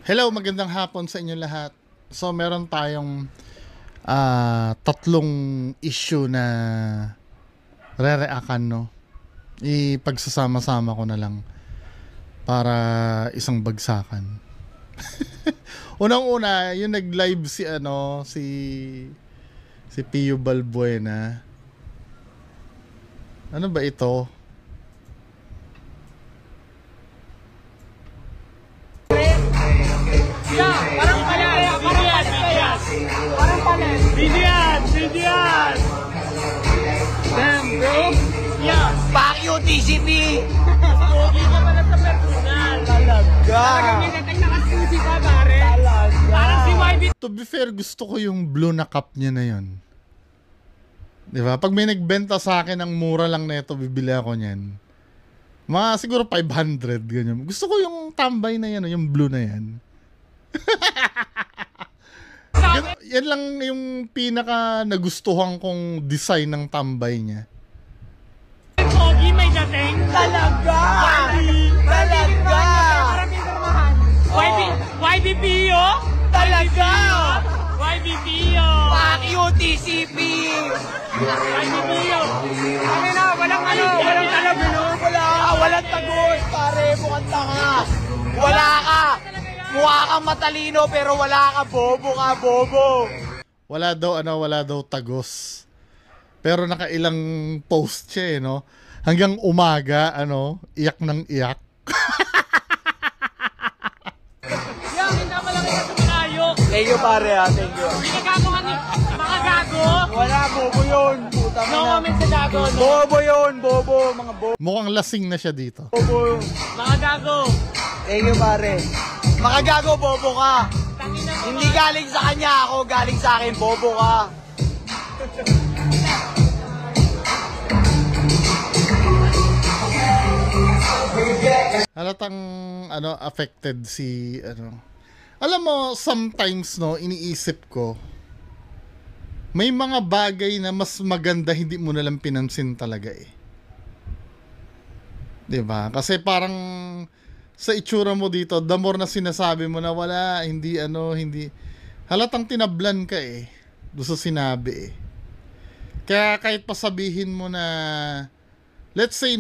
Hello, magandang hapon sa inyo lahat. So, meron tayong tatlong issue na re-reakan, no? Ipagsasama-sama ko na lang para isang bagsakan. Unang-una, yung nag-live si Pio Balbuena. Ano ba ito? Damn, bro. Yeah. Fuck you, TCP. Pogi ka pala sa personal. Talaga. Talagang minatag na kasusi ka, pare. Talaga. Parang si YB. To be fair, gusto ko yung blue na cup niya na yun. Diba? Pag may nagbenta sa akin ng mura lang na ito, bibili ako niyan. Mga siguro 500, ganyan. Gusto ko yung tambay na yan, yung blue na yan. Yan lang yung pinaka nagustuhan kong design ng tambay niya. Pogi may dating. Talaga. Talaga. YB Pio. Talaga. YB Pio. Fuck you, TCP. YB Pio. Kami na, walang talabino. Walang tagos, pare. Mukhang tanga. Wala ka. Mukha kang matalino pero wala ka, bobo ka, bobo. Wala daw tagos. Pero nakailang post siya no. Hanggang umaga, iyak ng iyak. Yan, hindi pa lang ito sa malayo. Thank you, pare, thank you. Hindi gago ka ni mga gago. Wala, bobo yun. Puta mo No na. comment sa gago, no? Bobo yun, bobo. Mga bobo. Mukhang lasing na siya dito. Bobo. Mga gago. Thank you, pare. Mga gago, bobo ka. Tangin na Hindi galing sa kanya ako, galing sa akin, bobo ka. Halatang affected si Alam mo, sometimes iniisip ko may mga bagay na mas maganda hindi mo nalang pinansin talaga eh. 'Di ba? Kasi parang sa itsura mo dito, the more na sinasabi mo na wala, hindi halatang tinablan ka eh. Doon sa sinabi eh. Kaya kahit pasabihin mo na let's say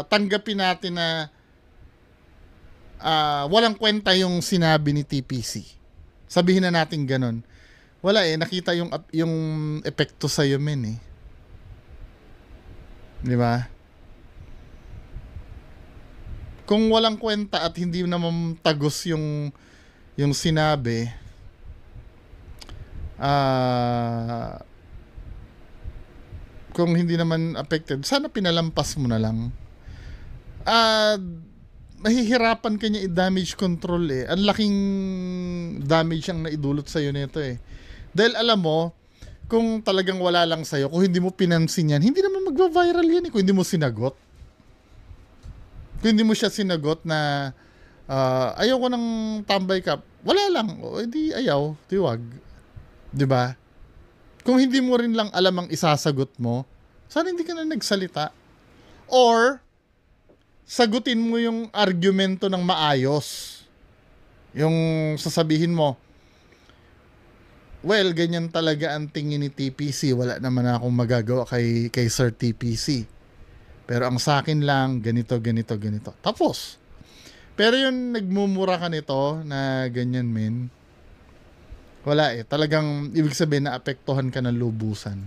tanggapin natin na walang kwenta yung sinabi ni TPC. Sabihin na natin ganun. Wala eh, nakita yung epekto sa iyo men eh. 'Di ba? Kung walang kwenta at hindi naman tagos yung sinabi, kung hindi naman affected, sana pinalampas mo na lang. Mahihirapan ka niya i-damage control eh. Ang laking damage ang naidulot sa'yo nito eh. Dahil alam mo, kung talagang wala lang sa'yo, kung hindi mo pinansin yan, hindi naman magva-viral yan eh, kung hindi mo sinagot. Kung hindi mo siya sinagot na ayaw ko ng tambay cup, wala lang, o edi ayaw, tiwag. 'Di ba? Kung hindi mo rin lang alam ang isasagot mo, sana hindi ka na nagsalita. Or sagutin mo yung argumento ng maayos. Yung sasabihin mo, well, ganyan talaga ang tingin ni TPC, wala naman akong magagawa kay Sir TPC. Pero ang sa akin lang, ganito. Tapos, pero yung nagmumura ka nito na ganyan men, wala eh. Talagang ibig sabihin na apektuhan ka ng lubusan.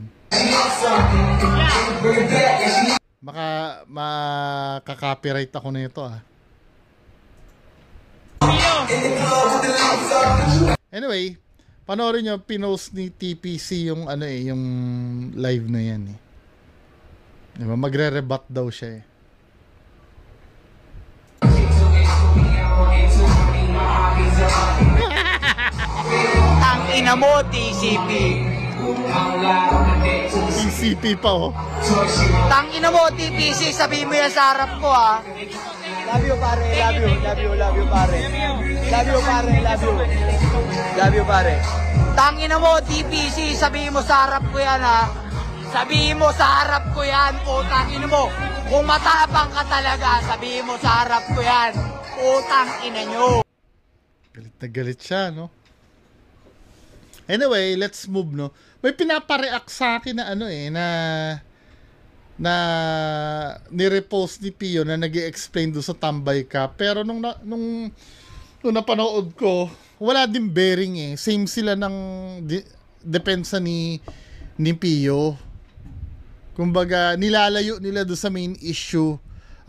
Makaka-copyright ako nito ah. Anyway, panoorin nyo, pinost ni TPC yung yung live na yan eh. Diba? Magre-rebut daw siya eh. Ang ina mo, TCP. TCP pa oh. Tang ina mo, TPC, sabihin mo yan sa harap ko ha. Love you, pare. Love you, pare. Love you, pare. Love you, pare. Tang ina mo, TPC, sabihin mo sa harap ko yan ha. Sabihin mo sa harap ko yan, putang ina mo. Kung matapang ka talaga, sabihin mo sa harap ko yan. Putang ina nyo. Galit na galit siya, no? Anyway, let's move, no? May pinapareact sa akin na ano na ni-repost ni Pio na nag-i-explain doon sa Tambay ka. Pero nung napanood ko, wala din bearing eh. Same sila ng depensa ni Pio. Kumbaga, nilalayo nila doon sa main issue.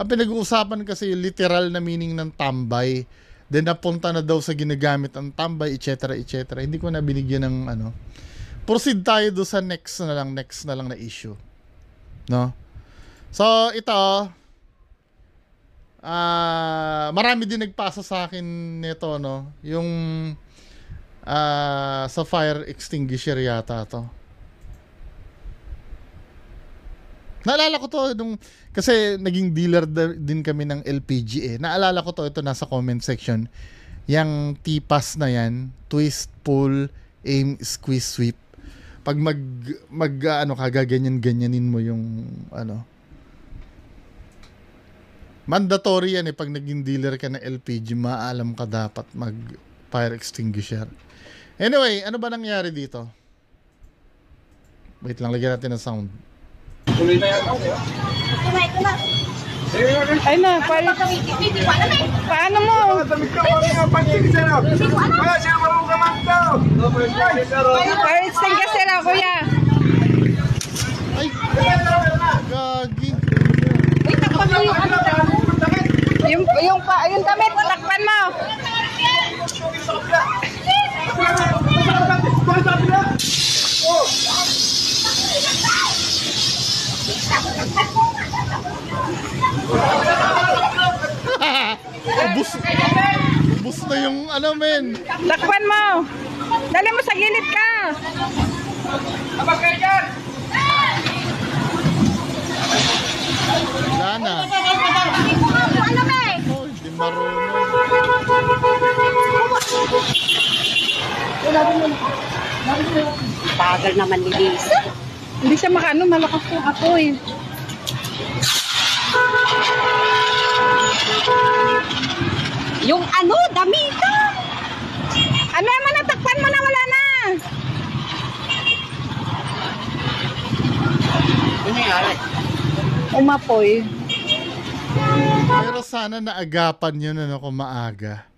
Ang pinag-uusapan kasi literal na meaning ng tambay. Then napunta na daw sa ginagamit ang tambay, etc. etc. Hindi ko na binigyan ng ano. Proceed tayo doon sa next na lang na issue. No? So, ito marami din nagpasa sa akin nito, no? Yung sa fire extinguisher yata to. Naalala ko to kasi naging dealer din kami ng LPG eh. Naalala ko to, ito nasa comment section. Yang tipas na yan, twist, pull, aim, squeeze, sweep. Pag gaganyan-ganyanin mo yung mandatory yan eh. Pag naging dealer ka ng LPG, maalam ka dapat mag fire extinguisher. Anyway, ano ba nangyari dito? Wait lang, lagyan natin ng sound. Tuloy na yan. Ito na. Ay na, paano mo? Fire extinguisher ako, kuya. Ay! Gagi! Wait, takpan mo yung ano. Yung damit, takpan mo. Ubus na yung men. Takpan mo. Dali mo sa gilid ka. Abang kayo dyan! Wala na. Hindi ko nga po alam eh. Oh, hindi marunong. Bagal naman ni Lisa. Hindi siya malakas po ako eh. Yung ano, damita. Ano naman, natakpan mo na, wala na. Umapoy. Pero sana naagapan yun kung maaga.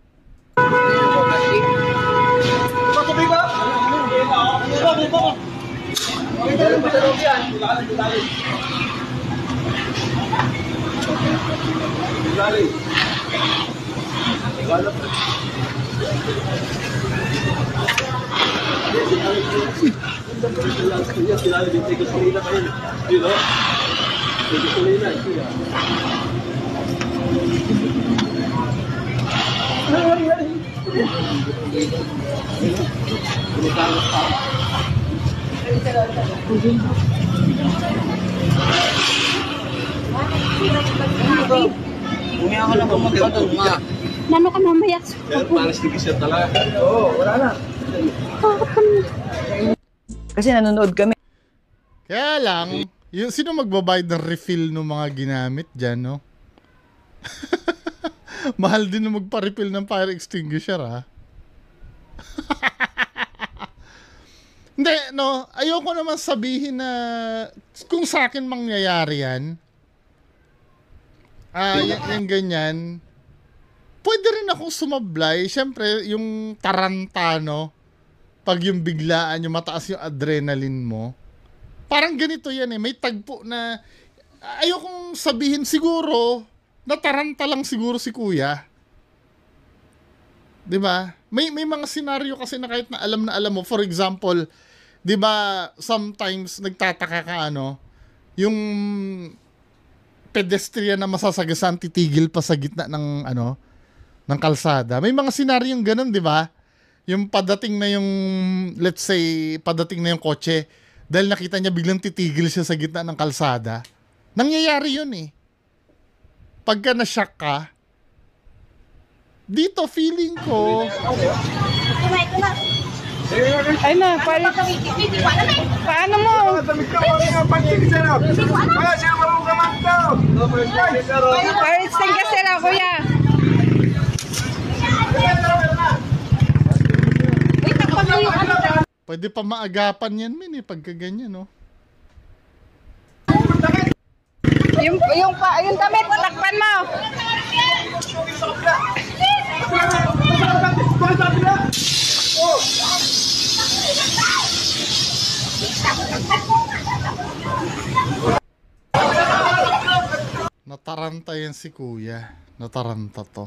Nano ka mamaya? Kasi nanonood kami. Kaya lang, yung sino magbabayad ng refill ng mga ginamit dyan, no? Mahal din na magpa-refill ng fire extinguisher, ha? Hindi, no? Ayoko naman sabihin na kung sa akin mangyayari yan, yung ganyan, pwede rin akong sumablay. Siyempre, yung taranta, no? Pag yung biglaan, yung mataas yung adrenaline mo, parang ganito yan eh. May tagpo na, ayokong sabihin siguro, nataranta lang siguro si kuya. Diba? May mga senaryo kasi na kahit na alam mo. For example, diba, sometimes nagtataka ka yung pedestrian na masasagasan titigil pa sa gitna ng ng kalsada. May mga senaryong ganun, diba? Yung padating na yung, let's say, padating na yung kotse, dahil nakita niya biglang titigil siya sa gitna ng kalsada. Nangyayari yun eh. Pagka na-shock ka, dito feeling ko, Ito na. Ay na, paano mo? Fire extinguisher ako, kuya. Pwede pa maagapan yan, min, pagka ganyan, no? Yung damit, takpan mo. Nataranta yan si kuya. Nataranta to.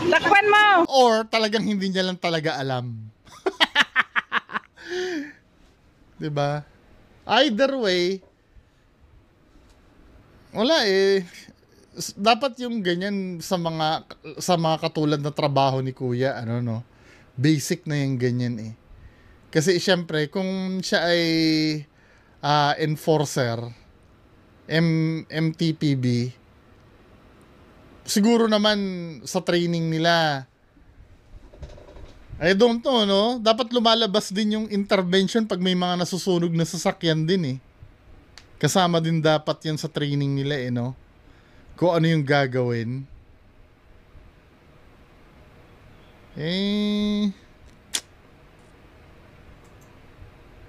Takpan mo. Or talagang hindi niya lang talaga alam. 'Di ba? Either way, wala eh. Dapat yung ganyan sa mga katulad na trabaho ni kuya, ano no. Basic na yung ganyan eh. Kasi syempre kung siya ay enforcer, MTPB, siguro naman sa training nila, I don't know, no? Dapat lumalabas din yung intervention pag may mga nasusunog na sasakyan din eh. Kasama din dapat yan sa training nila eh, no? Kung ano yung gagawin.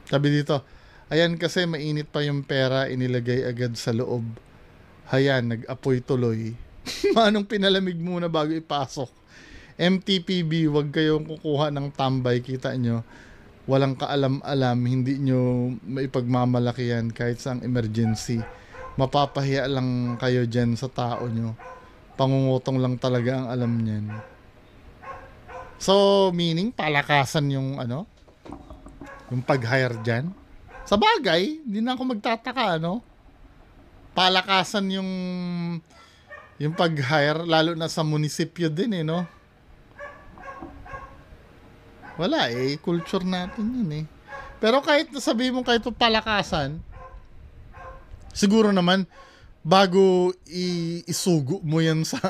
Sabi dito, ayan kasi mainit pa yung pera, inilagay agad sa loob. Hayan, nag-apoy tuloy. Manong pinalamig muna bago ipasok. MTPB, wag kayong kukuha ng tambay, kita nyo. Walang kaalam-alam, hindi nyo maipagmamalaki yan kahit sa emergency. Mapapahiya lang kayo dyan sa tao nyo. Pangungutong lang talaga ang alam nyan. So, meaning, palakasan yung ano? Yung pag-hire dyan. Sa bagay, hindi na ako magtataka, ano? Palakasan yung pag-hire, lalo na sa munisipyo din, eh, no? Wala, eh. Culture natin yun, eh. Pero kahit sabihin mo kahit palakasan, siguro naman, bago isugo mo yan sa,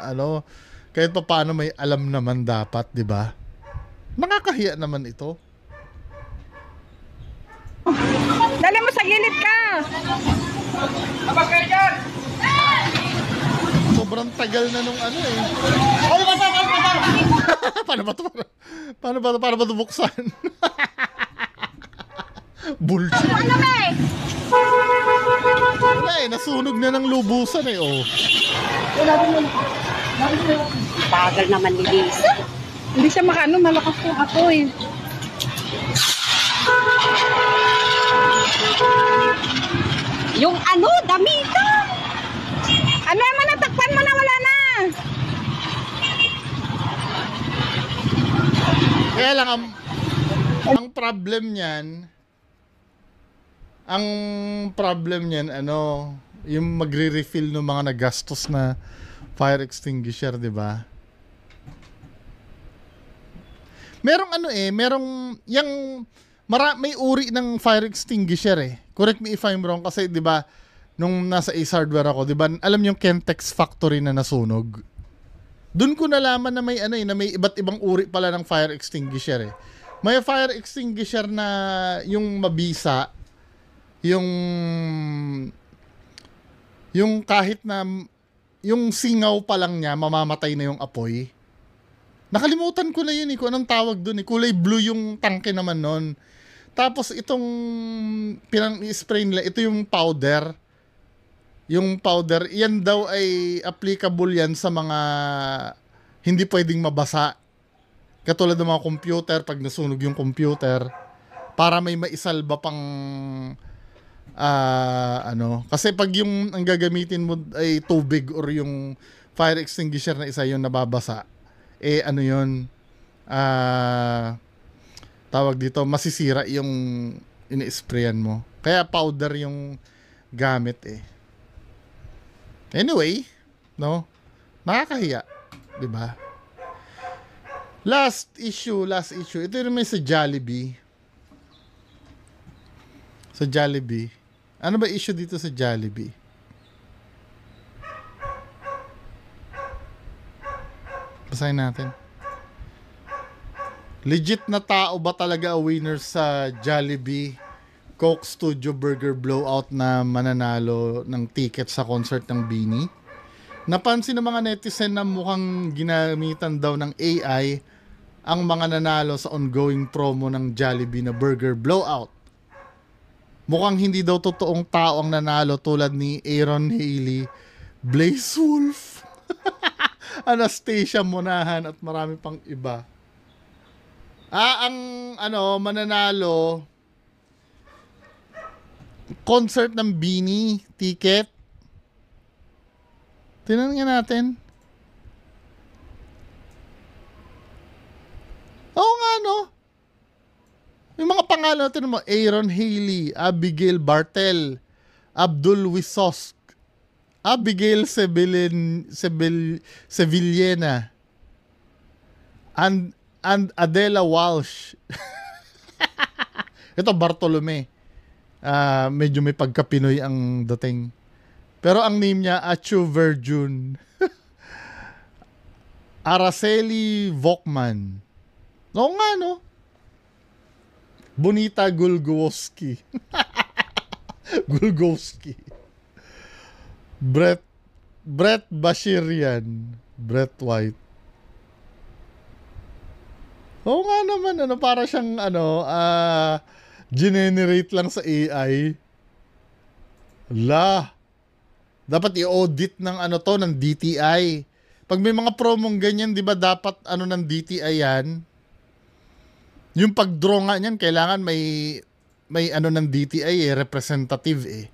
ano, kahit pa paano may alam naman dapat, di ba? Nakakahiya naman ito. Dali mo sa gilid ka. Abang kayo dyan! Sobrang tagal na nung ano eh. Paano ba ito buksan? Bullshit. Ano ba eh? Wala eh, nasunog na ng lubusan eh, oh. Bagal naman ni Lisa. Hindi siya makano, malakas yung apoy. Yung ano, damita. Ano naman, natakpan mo na, wala na. Kaya lang, ang problem niyan, ano, yung magre-refill ng mga nagastos na fire extinguisher, di ba? Merong ano eh, may uri ng fire extinguisher eh. Correct me if I'm wrong kasi 'di ba nung nasa Ace Hardware ako, 'di ba? Alam niyo yung Kentex factory na nasunog. Doon ko nalaman na may ano eh, na may iba't ibang uri pala ng fire extinguisher eh. May fire extinguisher na yung mabisa, yung kahit na yung singaw pa lang niya mamamatay na yung apoy. Nakalimutan ko na yun eh, kung anong tawag dun eh. Kulay blue yung tangke naman nun. Tapos itong pinang-spray nila, ito yung powder. Yung powder, yan daw ay applicable yan sa mga hindi pwedeng mabasa. Katulad ng mga computer, pag nasunog yung computer, para may maisalba pang ano. Kasi pag yung ang gagamitin mo ay tubig or yung fire extinguisher na isa yung nababasa, eh ano yun, tawag dito, masisira yung ini-sprayan mo. Kaya powder yung gamit eh. Anyway, no? Nakakahiya, 'di ba? Last issue. Ito yung may sa Jollibee. Sa Jollibee. Ano ba issue dito sa Jollibee? Basahin natin. Legit na tao ba talaga a winner sa Jollibee Coke Studio Burger Blowout na mananalo ng ticket sa concert ng BINI? Napansin ng mga netizen na mukhang ginamitan daw ng AI ang mga nanalo sa ongoing promo ng Jollibee na Burger Blowout. Mukhang hindi daw totoong tao ang nanalo tulad ni Aaron Haley, Blaze Wolf, Anastasia Monahan at marami pang iba. Ang mananalo concert ng Beanie ticket. Tingnan nga natin. Oo nga, no? Yung mga pangalan natin mo, Aaron Haley, Abigail Bartel, Abdul Wisosk, Abigail Sevillena, and Adela Walsh. Ito, Bartolome. Medyo may pagka-Pinoy ang dating. Pero ang name niya, Achu Verjun. Araceli Vokman. Oo nga, no? Bonita Gulgowski. Gulgowski. Brett Bashirian. Brett White. Oo nga naman, para siyang, generate lang sa AI. Dapat i-audit ng ng DTI. Pag may mga promong ganyan, di ba dapat ng DTI yan? Yung pag-draw nga niyan, kailangan may ng DTI representative eh.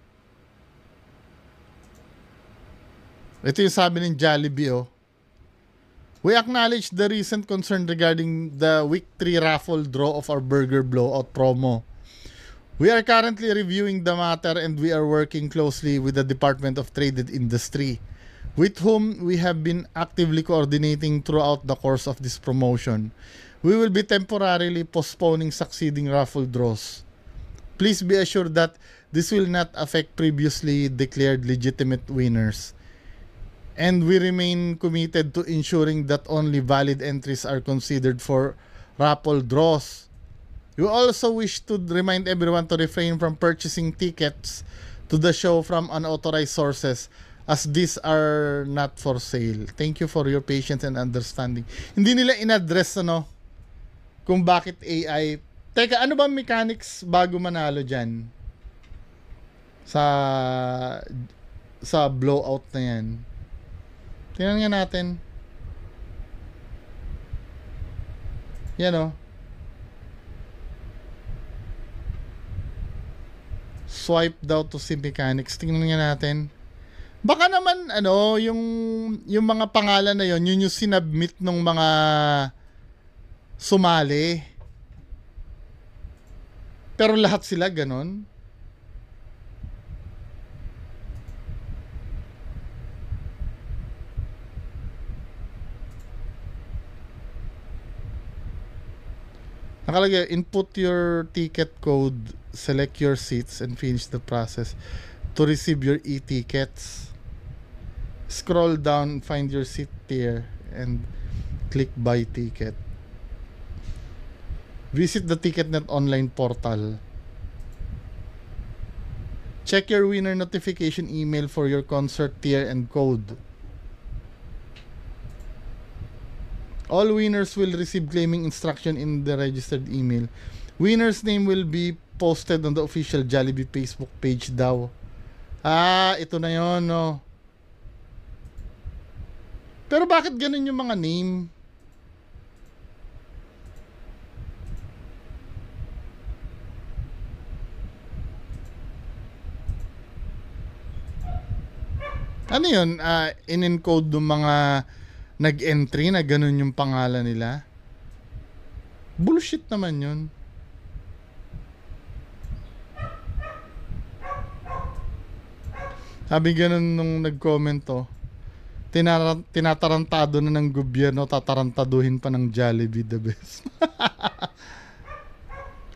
Ito yung sabi ng Jollibee, oh. We acknowledge the recent concern regarding the week 3 raffle draw of our Burger Blowout promo. We are currently reviewing the matter and we are working closely with the Department of Trade and Industry, with whom we have been actively coordinating throughout the course of this promotion. We will be temporarily postponing succeeding raffle draws. Please be assured that this will not affect previously declared legitimate winners. And we remain committed to ensuring that only valid entries are considered for raffle draws. We also wish to remind everyone to refrain from purchasing tickets to the show from unauthorized sources, as these are not for sale. Thank you for your patience and understanding. Hindi nila in-address kung bakit AI. Teka, ano ba mechanics bago manalo dyan? Sa blowout na yan. Tingnan nga natin. Yan, swipe daw to see mechanics. Tingnan nga natin. Baka naman, yung mga pangalan na yun yung sinubmit ng mga sumali. Pero lahat sila ganon. Nakalagay, input your ticket code, select your seats, and finish the process to receive your e-tickets. Scroll down, find your seat tier, and click buy ticket. Visit the TicketNet online portal. Check your winner notification email for your concert tier and code. All winners will receive claiming instruction in the registered email. Winner's name will be posted on the official Jollibee Facebook page daw. Ito na yon, no? Pero bakit ganun yung mga name? Ano yun? In-encode ng mga nag-entry na ganun yung pangalan nila? Bullshit naman yun. Sabi ganun nung nag-comment tinatarantado na ng gobyerno, tatarantaduhin pa ng Jollibee, the best.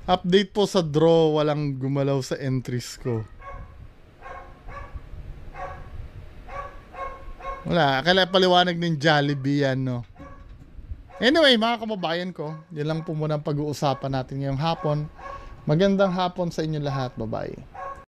Update po sa draw, walang gumalaw sa entries ko. Wala, kaya paliwanag ng Jollibee yan, no? Anyway, mga kababayan ko, yan lang po muna ang pag-uusapan natin ngayong hapon. Magandang hapon sa inyo lahat, bye-bye.